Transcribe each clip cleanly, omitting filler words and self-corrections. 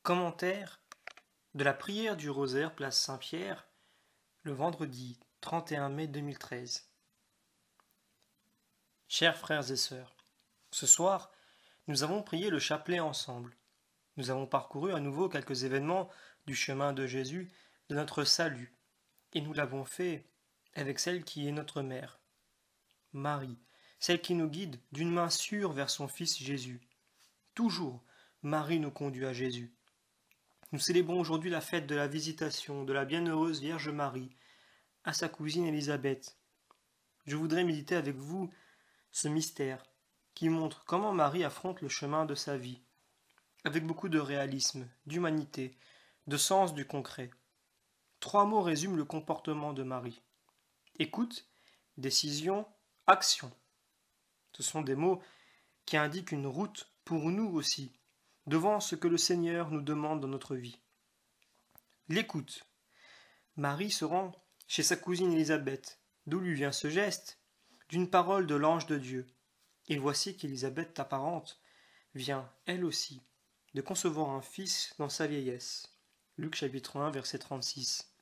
Commentaire de la prière du rosaire place Saint-Pierre, le vendredi 31 mai 2013. Chers frères et sœurs, ce soir, nous avons prié le chapelet ensemble. Nous avons parcouru à nouveau quelques événements du chemin de Jésus, de notre salut, et nous l'avons fait avec celle qui est notre mère, Marie, celle qui nous guide d'une main sûre vers son Fils Jésus. Toujours, Marie nous conduit à Jésus. Nous célébrons aujourd'hui la fête de la visitation de la bienheureuse Vierge Marie à sa cousine Élisabeth. Je voudrais méditer avec vous ce mystère qui montre comment Marie affronte le chemin de sa vie, avec beaucoup de réalisme, d'humanité, de sens du concret. 3 mots résument le comportement de Marie. Écoute, décision, action. Ce sont des mots qui indiquent une route pour nous aussi, devant ce que le Seigneur nous demande dans notre vie. L'écoute. Marie se rend chez sa cousine Élisabeth, d'où lui vient ce geste, d'une parole de l'ange de Dieu. Et voici qu'Élisabeth, ta parente, vient, elle aussi, de concevoir un fils dans sa vieillesse. Luc chapitre 1, verset 36.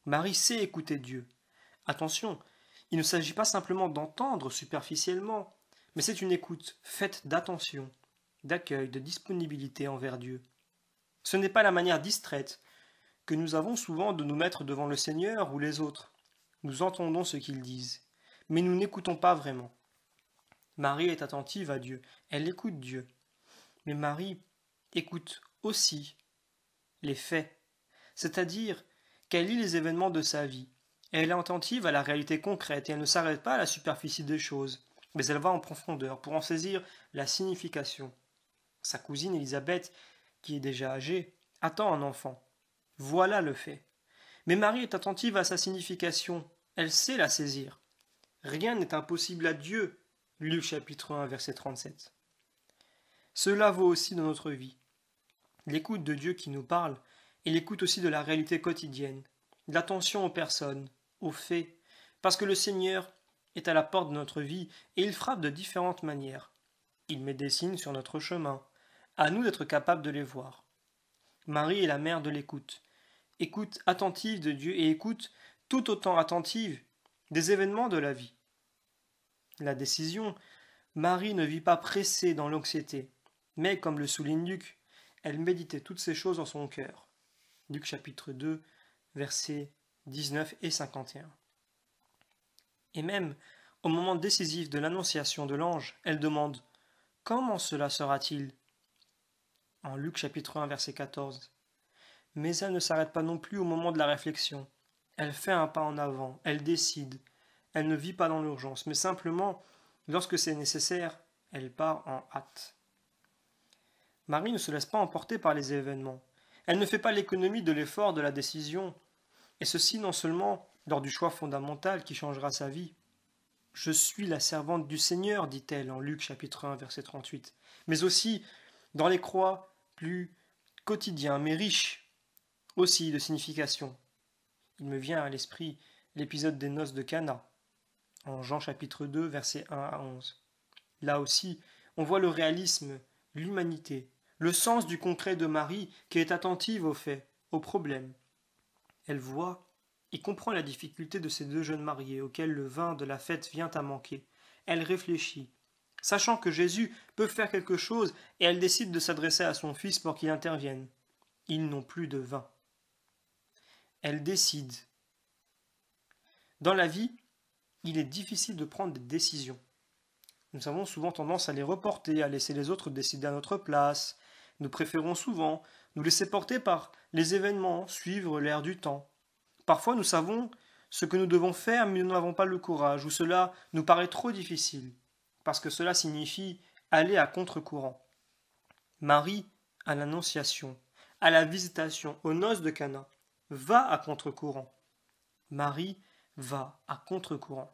Marie sait écouter Dieu. Attention, il ne s'agit pas simplement d'entendre superficiellement, mais c'est une écoute faite d'attention, d'accueil, de disponibilité envers Dieu. Ce n'est pas la manière distraite que nous avons souvent de nous mettre devant le Seigneur ou les autres. Nous entendons ce qu'ils disent, mais nous n'écoutons pas vraiment. Marie est attentive à Dieu, elle écoute Dieu. Mais Marie écoute aussi les faits, c'est-à-dire qu'elle lit les événements de sa vie. Elle est attentive à la réalité concrète et elle ne s'arrête pas à la superficie des choses, mais elle va en profondeur pour en saisir la signification. Sa cousine Élisabeth, qui est déjà âgée, attend un enfant. Voilà le fait. Mais Marie est attentive à sa signification. Elle sait la saisir. Rien n'est impossible à Dieu. Luc chapitre 1, verset 37. Cela vaut aussi dans notre vie. L'écoute de Dieu qui nous parle et l'écoute aussi de la réalité quotidienne, l'attention aux personnes, aux faits, parce que le Seigneur est à la porte de notre vie et il frappe de différentes manières. Il met des signes sur notre chemin. À nous d'être capables de les voir. Marie est la mère de l'écoute. Écoute attentive de Dieu et écoute tout autant attentive des événements de la vie. La décision, Marie ne vit pas pressée dans l'anxiété, mais comme le souligne Luc, elle méditait toutes ces choses en son cœur. Luc chapitre 2, versets 19 et 51. Et même au moment décisif de l'annonciation de l'ange, elle demande « Comment cela sera-t-il » en Luc chapitre 1, verset 14. Mais elle ne s'arrête pas non plus au moment de la réflexion. Elle fait un pas en avant, elle décide. Elle ne vit pas dans l'urgence, mais simplement, lorsque c'est nécessaire, elle part en hâte. Marie ne se laisse pas emporter par les événements. Elle ne fait pas l'économie de l'effort de la décision, et ceci non seulement lors du choix fondamental qui changera sa vie. Je suis la servante du Seigneur, dit-elle en Luc chapitre 1, verset 38, mais aussi dans les croix plus quotidiens, mais riches aussi de signification. Il me vient à l'esprit l'épisode des noces de Cana, en Jean chapitre 2, versets 1 à 11. Là aussi, on voit le réalisme, l'humanité, le sens du concret de Marie qui est attentive aux faits, aux problèmes. Elle voit et comprend la difficulté de ces 2 jeunes mariés auxquels le vin de la fête vient à manquer. Elle réfléchit, sachant que Jésus peut faire quelque chose, et elle décide de s'adresser à son fils pour qu'il intervienne. Ils n'ont plus de vin. Elle décide. Dans la vie, il est difficile de prendre des décisions. Nous avons souvent tendance à les reporter, à laisser les autres décider à notre place. Nous préférons souvent nous laisser porter par les événements, suivre l'air du temps. Parfois nous savons ce que nous devons faire, mais nous n'avons pas le courage, ou cela nous paraît trop difficile, parce que cela signifie aller à contre-courant. Marie, à l'Annonciation, à la visitation, aux noces de Cana, va à contre-courant. Marie va à contre-courant.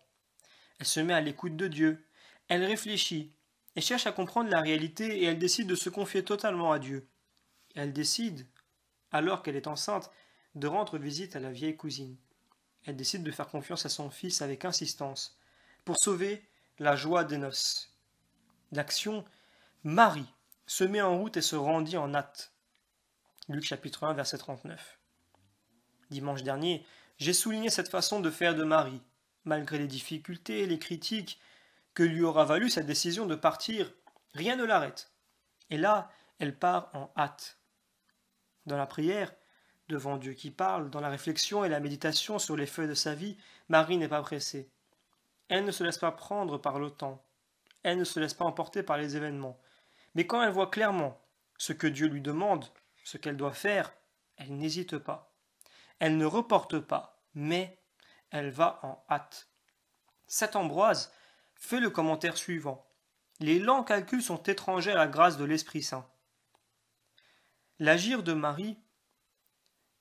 Elle se met à l'écoute de Dieu, elle réfléchit, et cherche à comprendre la réalité et elle décide de se confier totalement à Dieu. Elle décide, alors qu'elle est enceinte, de rendre visite à la vieille cousine. Elle décide de faire confiance à son fils avec insistance, pour sauver la joie des noces. L'action, Marie se met en route et se rendit en hâte. Luc chapitre 1, verset 39. Dimanche dernier, j'ai souligné cette façon de faire de Marie. Malgré les difficultés et les critiques que lui aura valu sa décision de partir, rien ne l'arrête. Et là, elle part en hâte. Dans la prière, devant Dieu qui parle, dans la réflexion et la méditation sur les faits de sa vie, Marie n'est pas pressée. Elle ne se laisse pas prendre par le temps. Elle ne se laisse pas emporter par les événements. Mais quand elle voit clairement ce que Dieu lui demande, ce qu'elle doit faire, elle n'hésite pas. Elle ne reporte pas, mais elle va en hâte. Saint Ambroise fait le commentaire suivant. Les lents calculs sont étrangers à la grâce de l'Esprit Saint. L'agir de Marie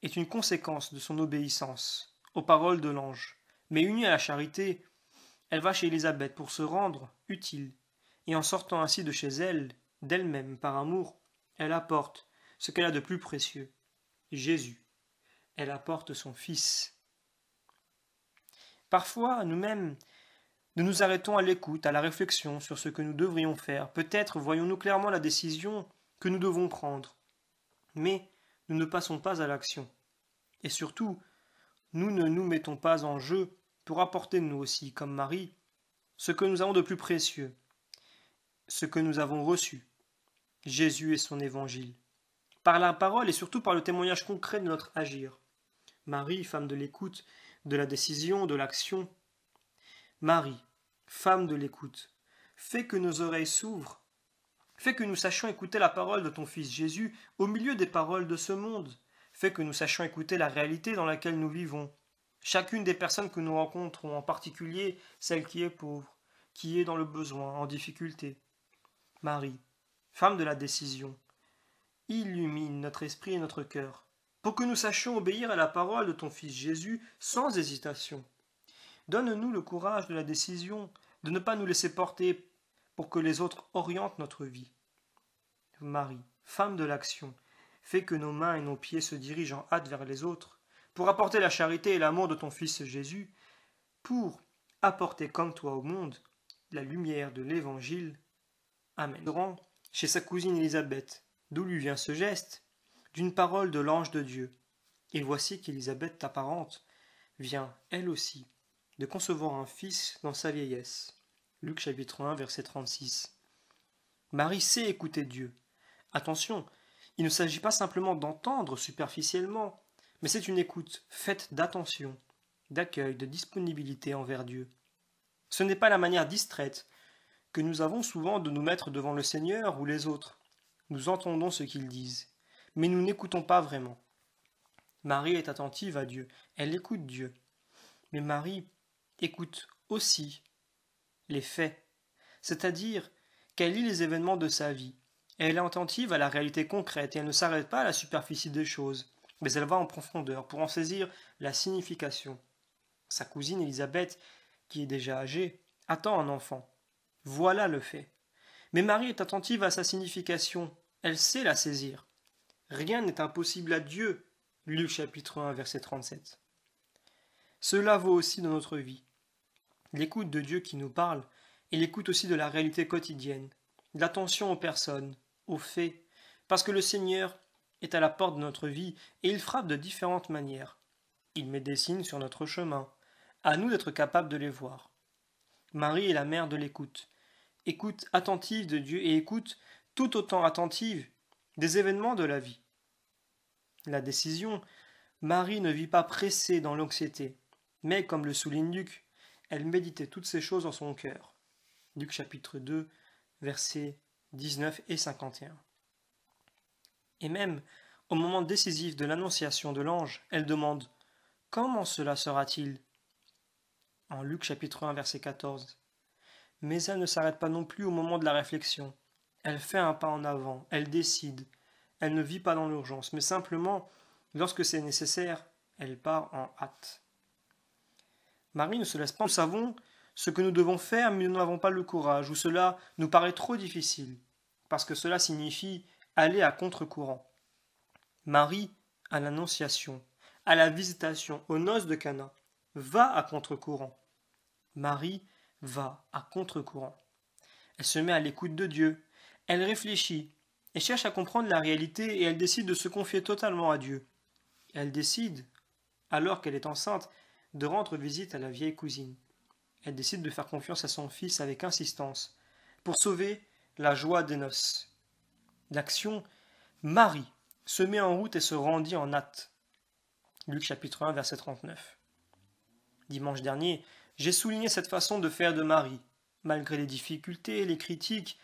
est une conséquence de son obéissance aux paroles de l'ange, mais unie à la charité, elle va chez Élisabeth pour se rendre utile, et en sortant ainsi de chez elle, d'elle-même par amour, elle apporte ce qu'elle a de plus précieux, Jésus. Elle apporte son Fils. Parfois, nous-mêmes, nous nous arrêtons à l'écoute, à la réflexion sur ce que nous devrions faire. Peut-être voyons-nous clairement la décision que nous devons prendre. Mais nous ne passons pas à l'action. Et surtout, nous ne nous mettons pas en jeu pour apporter nous aussi, comme Marie, ce que nous avons de plus précieux, ce que nous avons reçu, Jésus et son évangile, par la parole et surtout par le témoignage concret de notre agir. Marie, femme de l'écoute, de la décision, de l'action. Marie, femme de l'écoute, fais que nos oreilles s'ouvrent, fais que nous sachions écouter la parole de ton Fils Jésus au milieu des paroles de ce monde, fais que nous sachions écouter la réalité dans laquelle nous vivons. Chacune des personnes que nous rencontrons, en particulier celle qui est pauvre, qui est dans le besoin, en difficulté. Marie, femme de la décision, illumine notre esprit et notre cœur, pour que nous sachions obéir à la parole de ton Fils Jésus sans hésitation. Donne-nous le courage de la décision, de ne pas nous laisser porter pour que les autres orientent notre vie. Marie, femme de l'action, fais que nos mains et nos pieds se dirigent en hâte vers les autres, pour apporter la charité et l'amour de ton Fils Jésus, pour apporter comme toi au monde la lumière de l'Évangile. Amen. Chez sa cousine Élisabeth, d'où lui vient ce geste, d'une parole de l'ange de Dieu. Et voici qu'Élisabeth, ta parente, vient, elle aussi, de concevoir un fils dans sa vieillesse. Luc chapitre 1, verset 36. Marie sait écouter Dieu. Attention, il ne s'agit pas simplement d'entendre superficiellement, mais c'est une écoute faite d'attention, d'accueil, de disponibilité envers Dieu. Ce n'est pas la manière distraite que nous avons souvent de nous mettre devant le Seigneur ou les autres. Nous entendons ce qu'ils disent, mais nous n'écoutons pas vraiment. Marie est attentive à Dieu, elle écoute Dieu. Mais Marie écoute aussi les faits, c'est-à-dire qu'elle lit les événements de sa vie. Elle est attentive à la réalité concrète et elle ne s'arrête pas à la superficie des choses, mais elle va en profondeur pour en saisir la signification. Sa cousine Élisabeth, qui est déjà âgée, attend un enfant. Voilà le fait. Mais Marie est attentive à sa signification, elle sait la saisir. Rien n'est impossible à Dieu. Luc chapitre 1, verset 37. Cela vaut aussi dans notre vie. L'écoute de Dieu qui nous parle et l'écoute aussi de la réalité quotidienne, l'attention aux personnes, aux faits, parce que le Seigneur est à la porte de notre vie et il frappe de différentes manières. Il met des signes sur notre chemin, à nous d'être capables de les voir. Marie est la mère de l'écoute, écoute attentive de Dieu et écoute tout autant attentive des événements de la vie. La décision, Marie ne vit pas pressée dans l'anxiété, mais comme le souligne Luc, elle méditait toutes ces choses en son cœur. Luc chapitre 2, versets 19 et 51. Et même, au moment décisif de l'annonciation de l'ange, elle demande « Comment cela sera-t-il » en Luc chapitre 1, verset 14. Mais elle ne s'arrête pas non plus au moment de la réflexion. Elle fait un pas en avant, elle décide. Elle ne vit pas dans l'urgence, mais simplement, lorsque c'est nécessaire, elle part en hâte. Marie ne se laisse pas. Nous savons ce que nous devons faire, mais nous n'avons pas le courage, ou cela nous paraît trop difficile, parce que cela signifie aller à contre-courant. Marie, à l'Annonciation, à la visitation, aux noces de Cana, va à contre-courant. Marie va à contre-courant. Elle se met à l'écoute de Dieu, elle réfléchit, Elle cherche à comprendre la réalité et elle décide de se confier totalement à Dieu. Elle décide, alors qu'elle est enceinte, de rendre visite à la vieille cousine. Elle décide de faire confiance à son fils avec insistance, pour sauver la joie des noces. L'action, Marie se met en route et se rendit en hâte. Luc chapitre 1, verset 39. Dimanche dernier, j'ai souligné cette façon de faire de Marie, malgré les difficultés et les critiques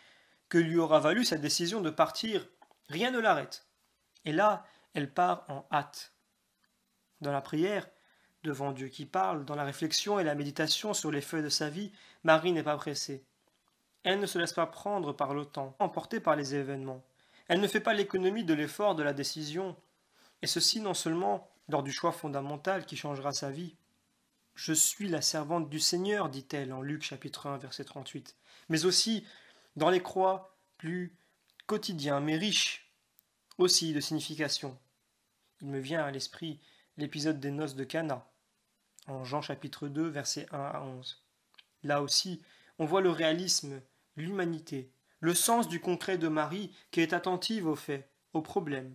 que lui aura valu sa décision de partir, rien ne l'arrête. Et là, elle part en hâte. Dans la prière, devant Dieu qui parle, dans la réflexion et la méditation sur les feuilles de sa vie, Marie n'est pas pressée. Elle ne se laisse pas prendre par le temps, emportée par les événements. Elle ne fait pas l'économie de l'effort de la décision, et ceci non seulement lors du choix fondamental qui changera sa vie. Je suis la servante du Seigneur, dit-elle en Luc chapitre 1, verset 38, mais aussi dans les croix plus quotidiens, mais riches aussi de signification. Il me vient à l'esprit l'épisode des noces de Cana, en Jean chapitre 2, versets 1 à 11. Là aussi, on voit le réalisme, l'humanité, le sens du concret de Marie qui est attentive aux faits, aux problèmes.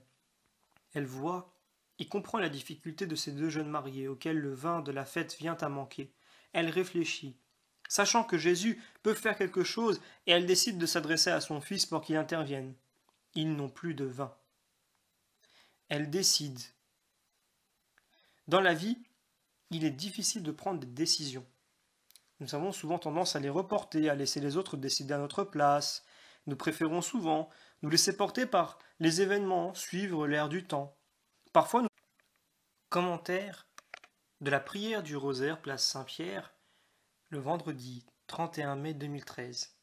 Elle voit et comprend la difficulté de ces deux jeunes mariés auxquels le vin de la fête vient à manquer. Elle réfléchit, sachant que Jésus peut faire quelque chose, et elle décide de s'adresser à son fils pour qu'il intervienne. Ils n'ont plus de vin. Elle décide. Dans la vie, il est difficile de prendre des décisions. Nous avons souvent tendance à les reporter, à laisser les autres décider à notre place. Nous préférons souvent nous laisser porter par les événements, suivre l'air du temps. Parfois, nous... Commentaire de la prière du rosaire, place Saint-Pierre, le vendredi 31 mai 2013.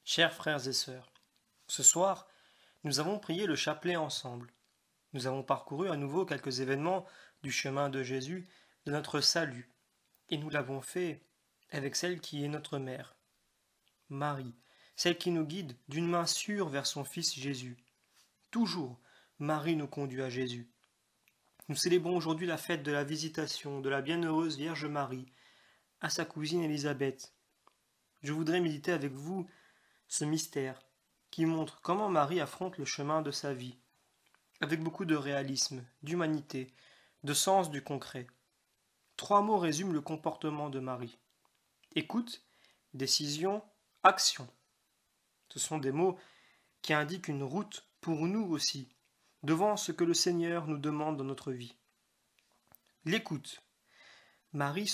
Chers frères et sœurs, ce soir, nous avons prié le chapelet ensemble. Nous avons parcouru à nouveau quelques événements du chemin de Jésus, de notre salut, et nous l'avons fait avec celle qui est notre mère, Marie, celle qui nous guide d'une main sûre vers son Fils Jésus. Toujours, Marie nous conduit à Jésus. Nous célébrons aujourd'hui la fête de la visitation de la bienheureuse Vierge Marie à sa cousine Élisabeth. Je voudrais méditer avec vous ce mystère qui montre comment Marie affronte le chemin de sa vie, avec beaucoup de réalisme, d'humanité, de sens du concret. 3 mots résument le comportement de Marie. Écoute, décision, action. Ce sont des mots qui indiquent une route pour nous aussi, devant ce que le Seigneur nous demande dans notre vie. L'écoute. Marie